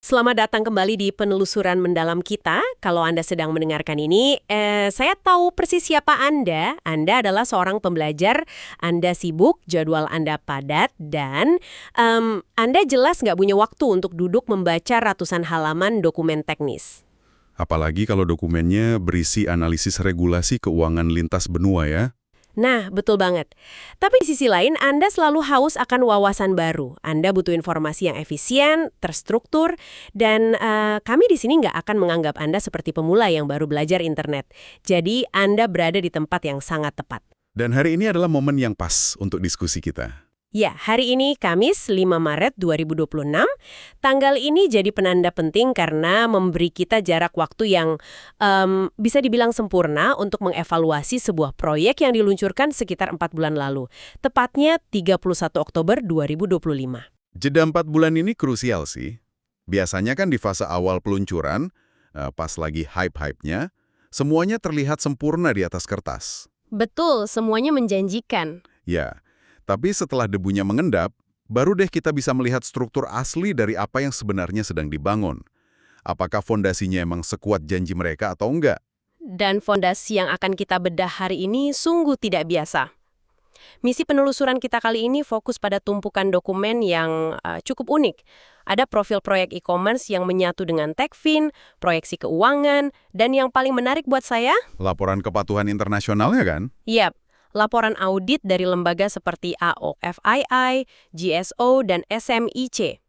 Selamat datang kembali di penelusuran mendalam kita. Kalau Anda sedang mendengarkan ini, saya tahu persis siapa Anda. Anda adalah seorang pembelajar, Anda sibuk, jadwal Anda padat, dan Anda jelas nggak punya waktu untuk duduk membaca ratusan halaman dokumen teknis. Apalagi kalau dokumennya berisi analisis regulasi keuangan lintas benua ya. Nah, betul banget. Tapi di sisi lain, Anda selalu haus akan wawasan baru. Anda butuh informasi yang efisien, terstruktur, dan kami di sini nggak akan menganggap Anda seperti pemula yang baru belajar internet. Jadi, Anda berada di tempat yang sangat tepat. Dan hari ini adalah momen yang pas untuk diskusi kita. Ya, hari ini Kamis 5 Maret 2026. Tanggal ini jadi penanda penting karena memberi kita jarak waktu yang bisa dibilang sempurna untuk mengevaluasi sebuah proyek yang diluncurkan sekitar 4 bulan lalu. Tepatnya 31 Oktober 2025. Jeda 4 bulan ini krusial sih. Biasanya kan di fase awal peluncuran, pas lagi hype-hypenya, semuanya terlihat sempurna di atas kertas. Betul, semuanya menjanjikan. Ya, tapi setelah debunya mengendap, baru deh kita bisa melihat struktur asli dari apa yang sebenarnya sedang dibangun. Apakah fondasinya emang sekuat janji mereka atau enggak? Dan fondasi yang akan kita bedah hari ini sungguh tidak biasa. Misi penelusuran kita kali ini fokus pada tumpukan dokumen yang cukup unik. Ada profil proyek e-commerce yang menyatu dengan Techfin, proyeksi keuangan, dan yang paling menarik buat saya? Laporan kepatuhan internasionalnya kan? Yap. Laporan audit dari lembaga seperti AOFII, GSO, dan SMIC.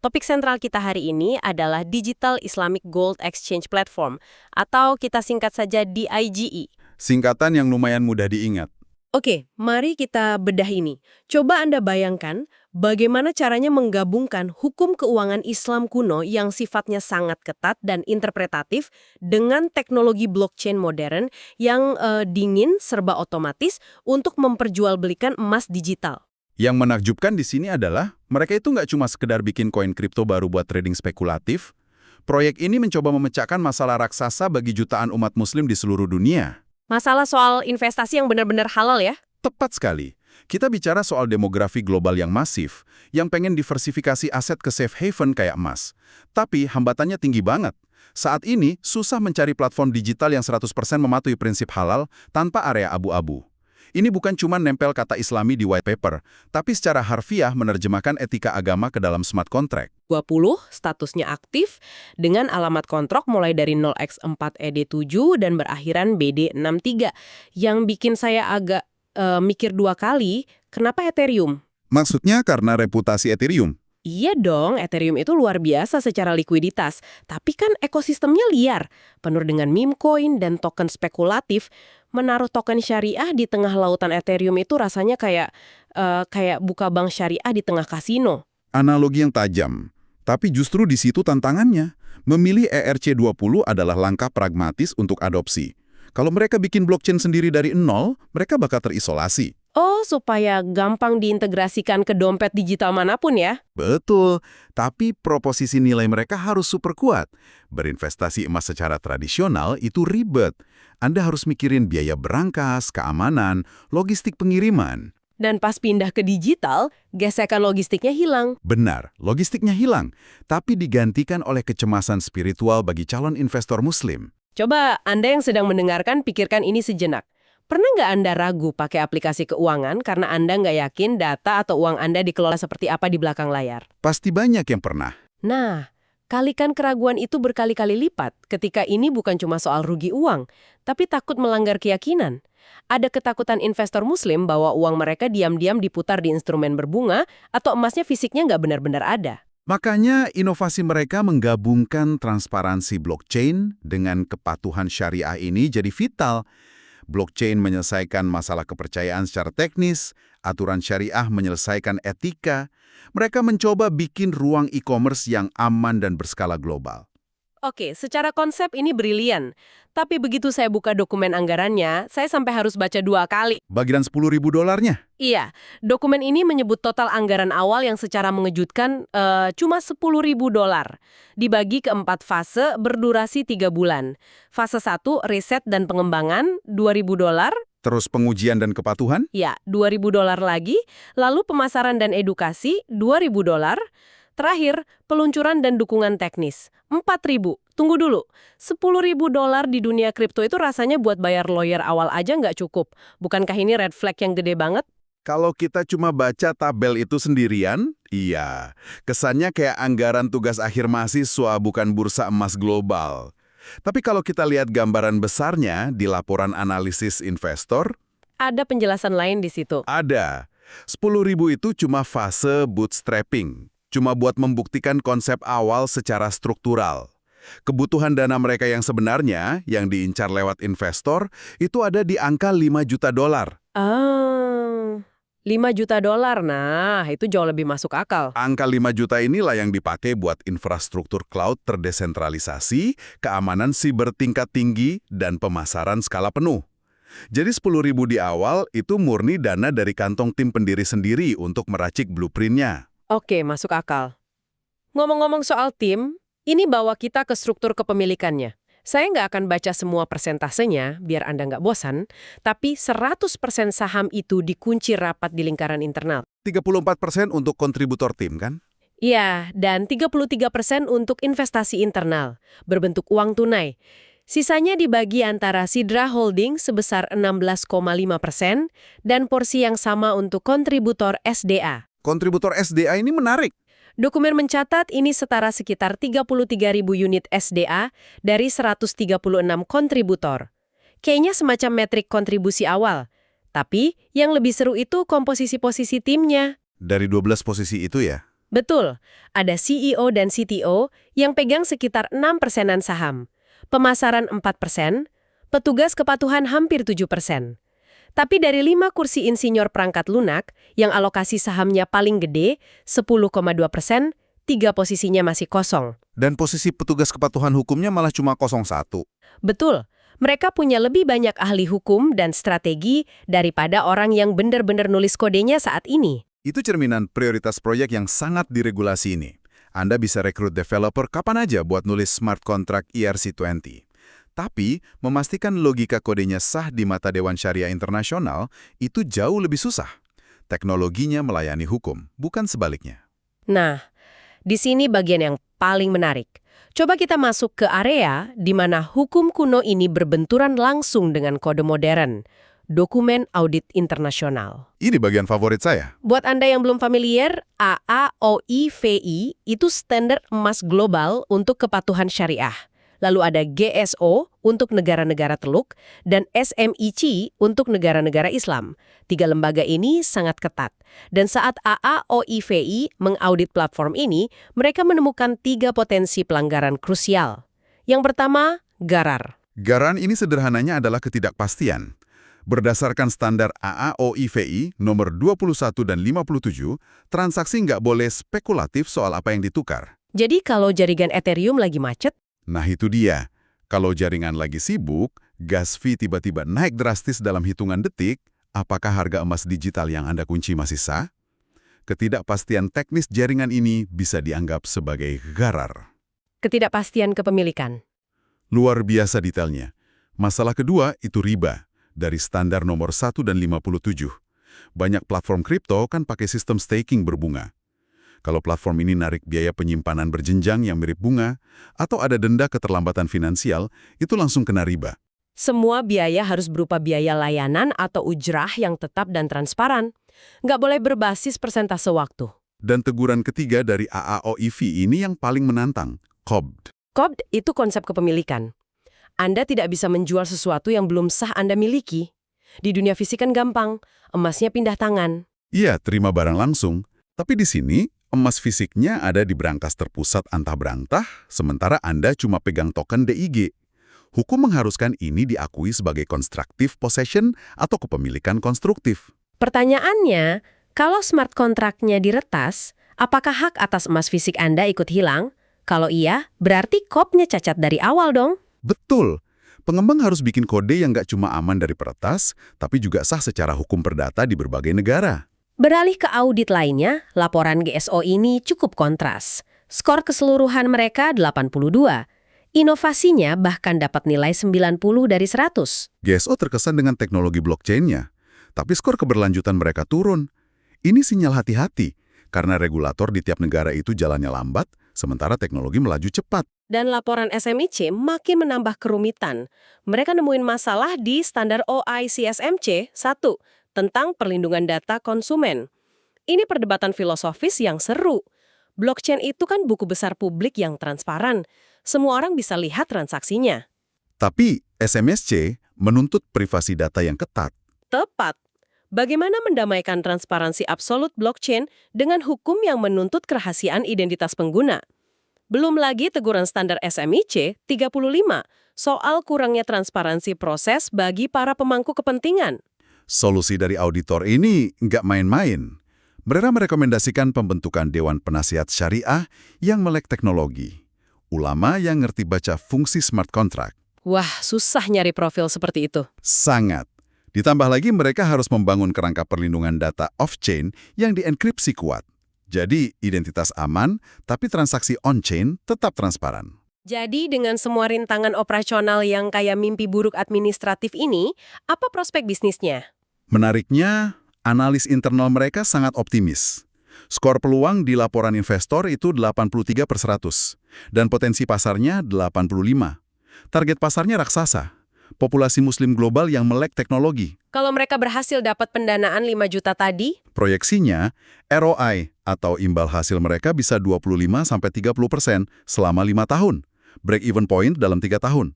Topik sentral kita hari ini adalah Digital Islamic Gold Exchange Platform, atau kita singkat saja DIGE. Singkatan yang lumayan mudah diingat. Oke, mari kita bedah ini. Coba Anda bayangkan bagaimana caranya menggabungkan hukum keuangan Islam kuno yang sifatnya sangat ketat dan interpretatif dengan teknologi blockchain modern yang dingin, serba otomatis untuk memperjualbelikan emas digital. Yang menakjubkan di sini adalah mereka itu nggak cuma sekedar bikin koin kripto baru buat trading spekulatif. Proyek ini mencoba memecahkan masalah raksasa bagi jutaan umat muslim di seluruh dunia. Masalah soal investasi yang benar-benar halal ya? Tepat sekali. Kita bicara soal demografi global yang masif, yang pengen diversifikasi aset ke safe haven kayak emas. Tapi hambatannya tinggi banget. Saat ini, susah mencari platform digital yang 100% mematuhi prinsip halal tanpa area abu-abu. Ini bukan cuma nempel kata Islami di white paper, tapi secara harfiah menerjemahkan etika agama ke dalam smart contract. 20, statusnya aktif, dengan alamat kontrak mulai dari 0x4ED7 dan berakhiran BD63. Yang bikin saya agak mikir dua kali, kenapa Ethereum? Maksudnya karena reputasi Ethereum? Iya dong, Ethereum itu luar biasa secara likuiditas. Tapi kan ekosistemnya liar, penuh dengan meme coin dan token spekulatif. Menaruh token syariah di tengah lautan Ethereum itu rasanya kayak buka bank syariah di tengah kasino. Analogi yang tajam. Tapi justru di situ tantangannya. Memilih ERC20 adalah langkah pragmatis untuk adopsi. Kalau mereka bikin blockchain sendiri dari nol, mereka bakal terisolasi. Oh, supaya gampang diintegrasikan ke dompet digital manapun ya? Betul, tapi proposisi nilai mereka harus super kuat. Berinvestasi emas secara tradisional itu ribet. Anda harus mikirin biaya berangkas, keamanan, logistik pengiriman. Dan pas pindah ke digital, gesekan logistiknya hilang. Benar, logistiknya hilang, tapi digantikan oleh kecemasan spiritual bagi calon investor muslim. Coba Anda yang sedang mendengarkan pikirkan ini sejenak. Pernah nggak Anda ragu pakai aplikasi keuangan karena Anda nggak yakin data atau uang Anda dikelola seperti apa di belakang layar? Pasti banyak yang pernah. Nah, kalikan keraguan itu berkali-kali lipat ketika ini bukan cuma soal rugi uang, tapi takut melanggar keyakinan. Ada ketakutan investor muslim bahwa uang mereka diam-diam diputar di instrumen berbunga atau emasnya fisiknya nggak benar-benar ada. Makanya inovasi mereka menggabungkan transparansi blockchain dengan kepatuhan syariah ini jadi vital. Blockchain menyelesaikan masalah kepercayaan secara teknis, aturan syariah menyelesaikan etika. Mereka mencoba bikin ruang e-commerce yang aman dan berskala global. Oke, secara konsep ini brilian. Tapi begitu saya buka dokumen anggarannya, saya sampai harus baca 2 kali. Bagian $10.000. Iya, dokumen ini menyebut total anggaran awal yang secara mengejutkan cuma $10.000. Dibagi ke 4 fase berdurasi 3 bulan. Fase 1, riset dan pengembangan, $2.000. Terus pengujian dan kepatuhan? Ya, $2.000 lagi. Lalu pemasaran dan edukasi, $2.000. Terakhir, peluncuran dan dukungan teknis. 4.000. Tunggu dulu. $10.000 di dunia kripto itu rasanya buat bayar lawyer awal aja nggak cukup. Bukankah ini red flag yang gede banget? Kalau kita cuma baca tabel itu sendirian, iya. Kesannya kayak anggaran tugas akhir mahasiswa bukan bursa emas global. Tapi kalau kita lihat gambaran besarnya di laporan analisis investor, Ada penjelasan lain di situ. ada. 10.000 itu cuma fase bootstrapping. Cuma buat membuktikan konsep awal secara struktural. Kebutuhan dana mereka yang sebenarnya, yang diincar lewat investor, itu ada di angka $5 juta. Ah, $5 juta. Nah, itu jauh lebih masuk akal. Angka 5 juta inilah yang dipakai buat infrastruktur cloud terdesentralisasi, keamanan siber tingkat tinggi, dan pemasaran skala penuh. Jadi 10.000 di awal itu murni dana dari kantong tim pendiri sendiri untuk meracik blueprint-nya. Oke, masuk akal. Ngomong-ngomong soal tim, ini bawa kita ke struktur kepemilikannya. Saya nggak akan baca semua persentasenya, biar Anda nggak bosan, tapi 100% saham itu dikunci rapat di lingkaran internal. 34% untuk kontributor tim, kan? Iya, dan 33% untuk investasi internal, berbentuk uang tunai. Sisanya dibagi antara Sidra Holding sebesar 16,5% dan porsi yang sama untuk kontributor SDA. Kontributor SDA ini menarik. Dokumen mencatat ini setara sekitar 33.000 unit SDA dari 136 kontributor. Kayaknya semacam metrik kontribusi awal. Tapi yang lebih seru itu komposisi posisi timnya. Dari 12 posisi itu ya? Betul, ada CEO dan CTO yang pegang sekitar 6%-an saham. Pemasaran 4%, petugas kepatuhan hampir 7%. Tapi dari 5 kursi insinyur perangkat lunak, yang alokasi sahamnya paling gede, 10,2%, 3 posisinya masih kosong. Dan posisi petugas kepatuhan hukumnya malah cuma 01. Betul, mereka punya lebih banyak ahli hukum dan strategi daripada orang yang benar-benar nulis kodenya saat ini. Itu cerminan prioritas proyek yang sangat diregulasi ini. Anda bisa rekrut developer kapan aja buat nulis smart contract ERC20. Tapi, memastikan logika kodenya sah di mata Dewan Syariah Internasional itu jauh lebih susah. Teknologinya melayani hukum, bukan sebaliknya. Nah, di sini bagian yang paling menarik. Coba kita masuk ke area di mana hukum kuno ini berbenturan langsung dengan kode modern, dokumen audit internasional. Ini bagian favorit saya. Buat Anda yang belum familiar, AAOIVI itu standar emas global untuk kepatuhan syariah. Lalu ada GSO untuk negara-negara Teluk, dan SMIC untuk negara-negara Islam. 3 lembaga ini sangat ketat. Dan saat AAOIVI mengaudit platform ini, mereka menemukan 3 potensi pelanggaran krusial. Yang pertama, GARAR. Garan ini sederhananya adalah ketidakpastian. Berdasarkan standar AAOIVI nomor 21 dan 57, transaksi nggak boleh spekulatif soal apa yang ditukar. Jadi kalau jaringan Ethereum lagi macet, Nah itu dia, kalau jaringan lagi sibuk, gas fee tiba-tiba naik drastis dalam hitungan detik, apakah harga emas digital yang Anda kunci masih sah? Ketidakpastian teknis jaringan ini bisa dianggap sebagai GARAR. ketidakpastian kepemilikan. Luar biasa detailnya. Masalah kedua itu riba, dari standar nomor 1 dan 57. Banyak platform kripto kan pakai sistem staking berbunga. Kalau platform ini narik biaya penyimpanan berjenjang yang mirip bunga, atau ada denda keterlambatan finansial, itu langsung kena riba. Semua biaya harus berupa biaya layanan atau ujrah yang tetap dan transparan. Nggak boleh berbasis persentase waktu. Dan teguran ketiga dari AAOIVI ini yang paling menantang, COBD. COBD itu konsep kepemilikan. Anda tidak bisa menjual sesuatu yang belum sah Anda miliki. Di dunia fisik kan gampang, emasnya pindah tangan. Iya, terima barang langsung. Tapi di sini, emas fisiknya ada di brankas terpusat antah-berantah, sementara Anda cuma pegang token DIG. Hukum mengharuskan ini diakui sebagai constructive possession atau kepemilikan konstruktif. Pertanyaannya, kalau smart kontraknya diretas, apakah hak atas emas fisik Anda ikut hilang? Kalau iya, berarti COBD-nya cacat dari awal dong. Betul. Pengembang harus bikin kode yang nggak cuma aman dari peretas, tapi juga sah secara hukum perdata di berbagai negara. Beralih ke audit lainnya, laporan GSO ini cukup kontras. Skor keseluruhan mereka 82. Inovasinya bahkan dapat nilai 90 dari 100. GSO terkesan dengan teknologi blockchain-nya, tapi skor keberlanjutan mereka turun. Ini sinyal hati-hati. karena regulator di tiap negara itu jalannya lambat, sementara teknologi melaju cepat. Dan laporan SMIC makin menambah kerumitan. Mereka nemuin masalah di standar OICSMC 1 tentang perlindungan data konsumen. Ini perdebatan filosofis yang seru. Blockchain itu kan buku besar publik yang transparan. Semua orang bisa lihat transaksinya. Tapi SMSC menuntut privasi data yang ketat. Tepat. Bagaimana mendamaikan transparansi absolut blockchain dengan hukum yang menuntut kerahasiaan identitas pengguna? Belum lagi teguran standar SMIC 35 soal kurangnya transparansi proses bagi para pemangku kepentingan. Solusi dari auditor ini nggak main-main. Mereka merekomendasikan pembentukan Dewan Penasihat Syariah yang melek teknologi. Ulama yang ngerti baca fungsi smart contract. Wah, susah nyari profil seperti itu. Sangat. Ditambah lagi mereka harus membangun kerangka perlindungan data off-chain yang dienkripsi kuat. Jadi, identitas aman, tapi transaksi on-chain tetap transparan. Jadi dengan semua rintangan operasional yang kayak mimpi buruk administratif ini, apa prospek bisnisnya? Menariknya, analis internal mereka sangat optimis. Skor peluang di laporan investor itu 83/100, dan potensi pasarnya 85. Target pasarnya raksasa. Populasi muslim global yang melek teknologi. Kalau mereka berhasil dapat pendanaan 5 juta tadi, Proyeksinya, ROI atau imbal hasil mereka bisa 25-30% selama 5 tahun. Break-even point dalam 3 tahun.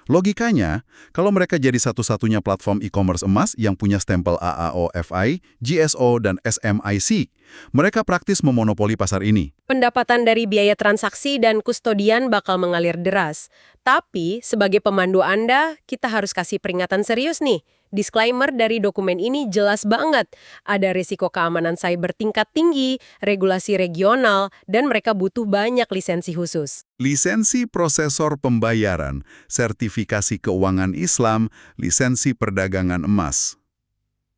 Logikanya, kalau mereka jadi satu-satunya platform e-commerce emas yang punya stempel AAOFI, GSO, dan SMIC, mereka praktis memonopoli pasar ini. pendapatan dari biaya transaksi dan kustodian bakal mengalir deras. Tapi, sebagai pemandu Anda, kita harus kasih peringatan serius nih. Disclaimer dari dokumen ini jelas banget. Ada risiko keamanan cyber tingkat tinggi, regulasi regional, dan mereka butuh banyak lisensi khusus. Lisensi prosesor pembayaran, sertifikasi keuangan Islam, lisensi perdagangan emas.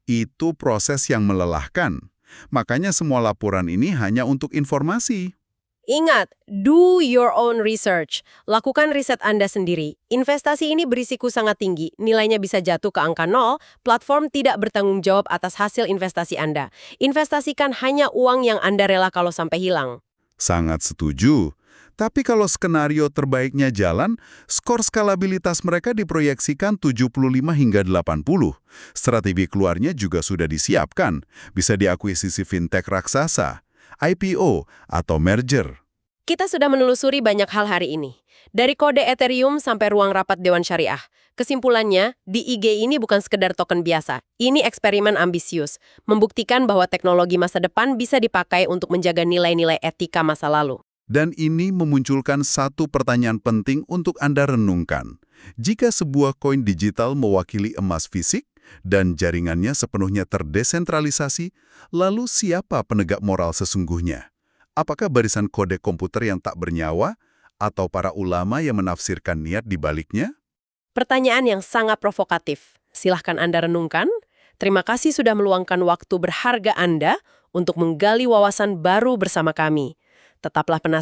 Itu proses yang melelahkan. Makanya semua laporan ini hanya untuk informasi. Ingat, do your own research. Lakukan riset Anda sendiri. Investasi ini berisiko sangat tinggi. Nilainya bisa jatuh ke angka 0, platform tidak bertanggung jawab atas hasil investasi Anda. Investasikan hanya uang yang Anda rela kalau sampai hilang. Sangat setuju. Tapi kalau skenario terbaiknya jalan, skor skalabilitas mereka diproyeksikan 75 hingga 80. Strategi keluarnya juga sudah disiapkan. Bisa diakuisisi fintech raksasa, IPO, atau merger. Kita sudah menelusuri banyak hal hari ini. Dari kode Ethereum sampai ruang rapat Dewan Syariah. Kesimpulannya, di IG ini bukan sekedar token biasa. Ini eksperimen ambisius, membuktikan bahwa teknologi masa depan bisa dipakai untuk menjaga nilai-nilai etika masa lalu. Dan ini memunculkan satu pertanyaan penting untuk Anda renungkan. Jika sebuah koin digital mewakili emas fisik dan jaringannya sepenuhnya terdesentralisasi, lalu siapa penegak moral sesungguhnya? Apakah barisan kode komputer yang tak bernyawa atau para ulama yang menafsirkan niat di baliknya? Pertanyaan yang sangat provokatif. Silahkan Anda renungkan. Terima kasih sudah meluangkan waktu berharga Anda untuk menggali wawasan baru bersama kami. Tetaplah penasaran.